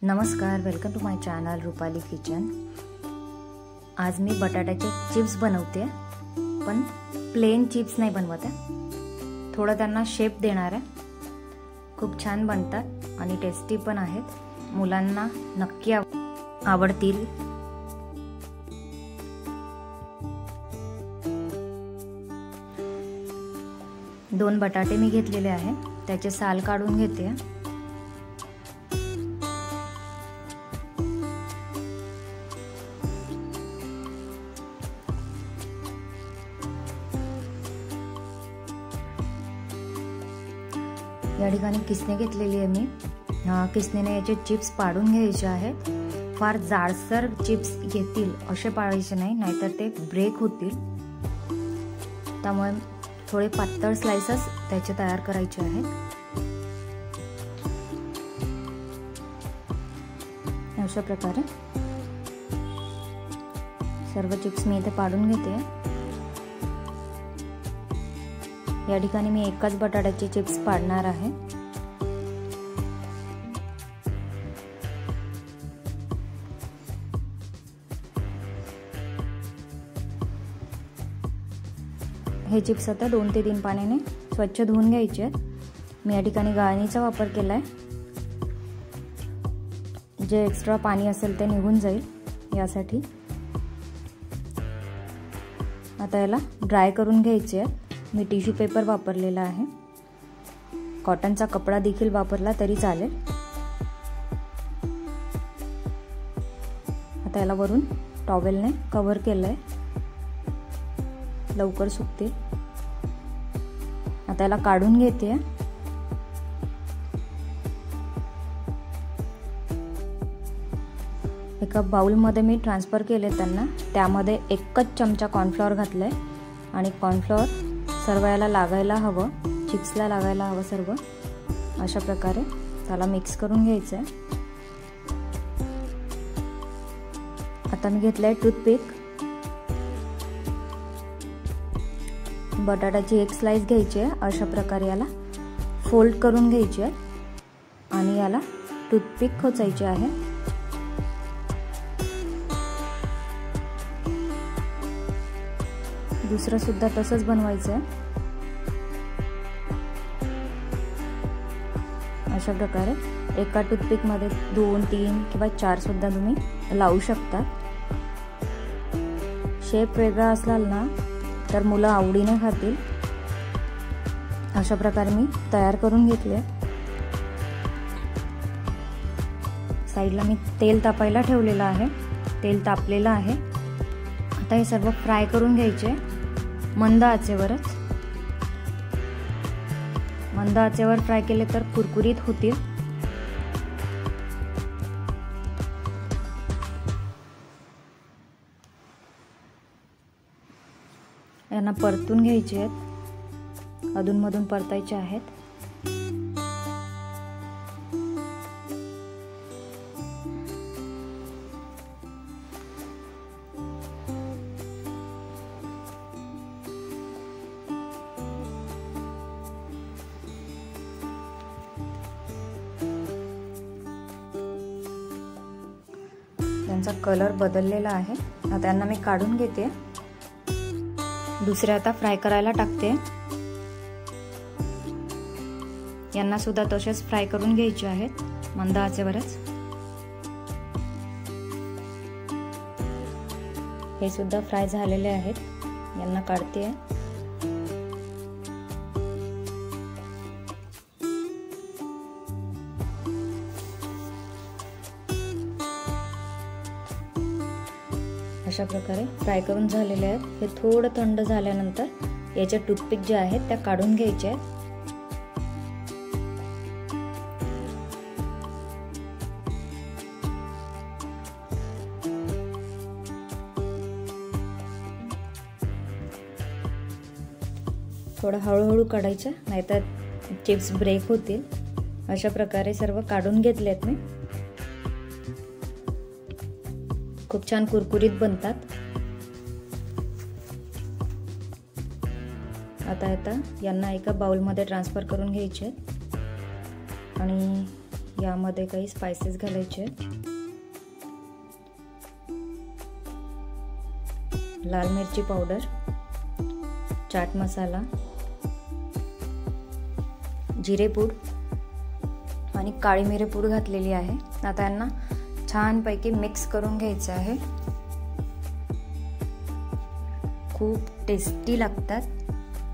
नमस्कार, welcome to my channel Rupali kitchen. आज मी बटाट्याचे चिप्स बनवते, पण प्लेन चिप्स नाही बनवत आहे, थोडं त्यांना शेप देणार आहे। खूप छान बनतात आणि टेस्टी पण आहेत, मुलांना नक्की आवडतील। दोन बटाटे मी घेतलेले आहे, त्याचे साल काढून घेते। या ठिकाणी किसने घेतलेली आहे मी। किसनेने याचे चिप्स पाडून घ्यायचे आहेत। फार जाडसर चिप्स येतील असे पाडायचे नाही, नाहीतर ते ब्रेक होतील। त्यामुळे थोडे पातळ स्लाइसेस त्याचे तयार करायचे आहेत। अशा प्रकारे सर्व चिप्स मी इथे पाडून घेते। या ठिकाणी मी एकाच बटाट्याचे चिप्स पाडणार आहे। हे चिप्स आता 2 ते 3 पाण्याने स्वच्छ धुवून घ्यायचे आहेत। मी या ठिकाणी गाळणीचा वापर केलाय, जे एक्स्ट्रा पाणी असेल ते निघून जाईल यासाठी। आता याला ड्राय करून घ्यायचे आहे। मी टिश्यू पेपर वापरलेला आहे, कॉटनचा कपडा देखील वापरला तरी चालेल। आता याला वरून टॉवेलने कव्हर केलंय, लवकर सुकतील। आता याला काढून घेते। एका बाउलमध्ये मी ट्रान्सफर केले त्यांना, त्यामध्ये 1 चमचा कॉर्नफ्लॉवर घातलाय आणि कॉर्नफ्लॉवर सर्व याला लागायला हवं, चिप्सला लागायला हवं सर्व। अशा प्रकारे त्याला मिक्स करून घ्यायचं आहे। आता मी घेतलंय टूथपिक। बटाट्याची एक स्लाइस घ्यायची आहे, अशा प्रकारे याला फोल्ड करून घ्यायची आहे आणि याला टूथपिक खोचायची आहे। दुसरं सुद्धा तसंच बनवायचं आहे। अशा प्रकारे एका टूथपिक मध्ये 2, 3 किंवा 4 सुद्धा तुम्ही लावू शकता। शेप वेगळा असला ना तर मुलं आवडीने खातील। अशा प्रकारे मी तयार करून घेतले। साईडला मी तेल तापायला ठेवलेलं आहे, तेल तापलेलं आहे। आता हे सर्व फ्राय करून घ्यायचे मंद आचेवरच। मंद आचेवर फ्राय केले तर कुरकुरीत होतील। यांना परतून घ्यायचे आहेत, अधूनमधून परतायचे आहेत। त्यांचा कलर बदललेला आहे। आता त्यांना मी काढून घेते, दुसरे आता फ्राय करायला टाकते। यांना सुद्धा तसेच फ्राय करून घ्यायचे आहेत, मंद आचेवरच। हे सुद्धा फ्राय झालेले आहेत, यांना काढते। अशा प्रकारे फ्राय करून झालेले आहेत। हे थोडं थंड झाल्यानंतर याचे टूथपिक जे आहेत त्या काढून घ्यायचे आहेत। थोडं हळूहळू काढायचं, नाहीतर चिप्स ब्रेक होतील। अशा प्रकारे सर्व काढून घेतलेत मी। खूप छान कुरकुरीत बनतात। आता यांना एका बाउलमध्ये ट्रान्सफर करून घ्यायचे आणि यामध्ये काही स्पाइसेस घालायचे आहेत. लाल मिरची पावडर, चाट मसाला, जिरेपूड आणि काळी मिरेपूड घातलेली आहे. आता यांना छानपैकी मिक्स करून घ्यायचं आहे. खूप टेस्टी लागतात,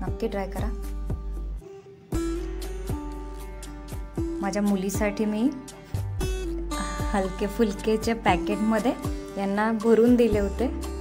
नक्की ट्राय करा. माझ्या मुलीसाठी मी हलके फुलकेच्या पॅकेटमध्ये यांना भरून दिले होते.